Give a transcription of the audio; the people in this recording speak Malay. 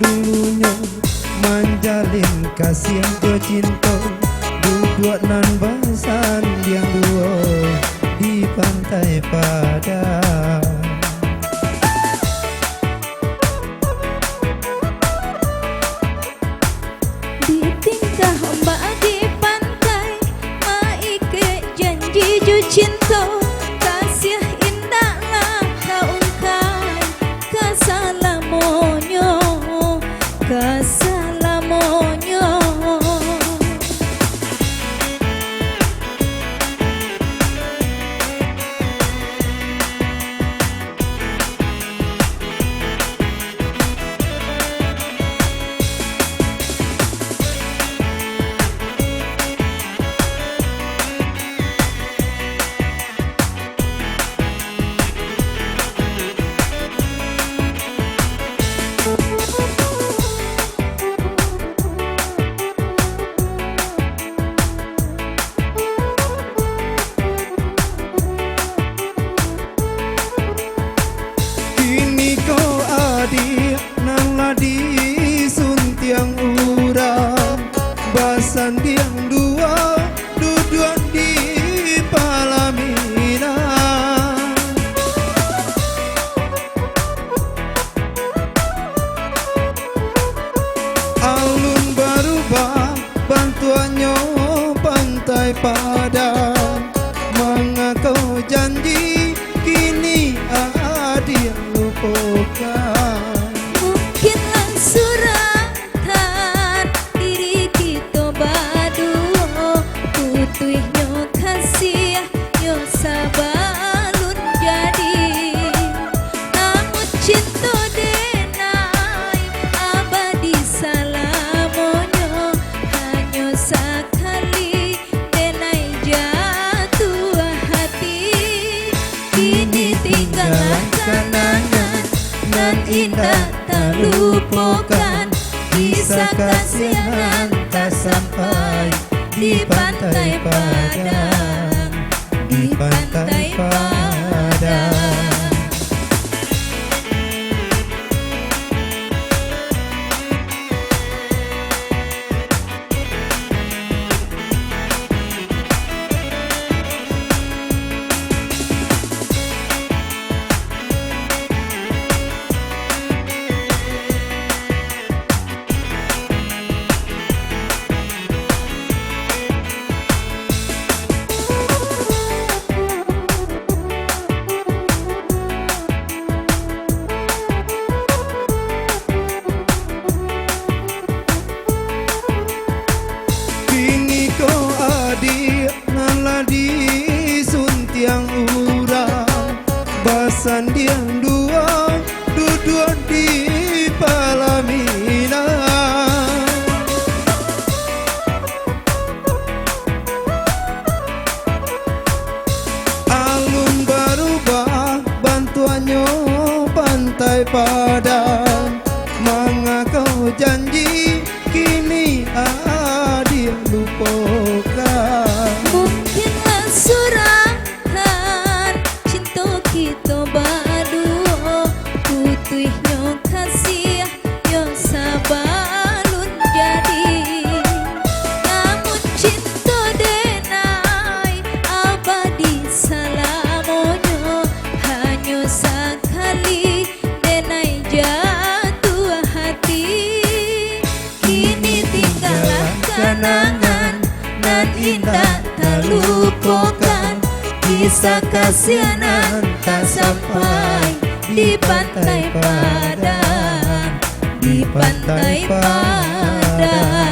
dulunya menjalin kasih yang cinta, duduk nan basan yang dua di pantai Padang. Di tingkah mbak di pantai, maike janji ju cinta, kasih indah lah kau ungkap, kasalamonyo, kasalamonyo. Disuntiang urang basan diang dua duduan di Palamina. Alun berubah bantuannya pantai Padang, mengakau janji kini dia lupakan. Mungkinlah suratan diri kita berdua, putuhnya kasih yo sabalun jadi, namun cinta denai abadi salamonyo, hanya sekali denai jatuh hati, kini tinggallah kenangan nan indah tak lupakan, kisah kasihan tak sampai di pantai Padang, di pantai Padang. Disuntiang urang basan diang dua duduk di Palamina. Alun berubah bantuannya pantai Padang, mengakau janji kini dia lupakan. Mungkinlah suratan cinta kita berdua, putuhnya kasih yo sabalun jadi, namun cinta denai abadi salamonyo, hanya sekali denai jatuh hati, kini tinggallah kenangan nan indah tak lupakan, kisah kasihan tak sampai di pantai Padang, di pantai Padang.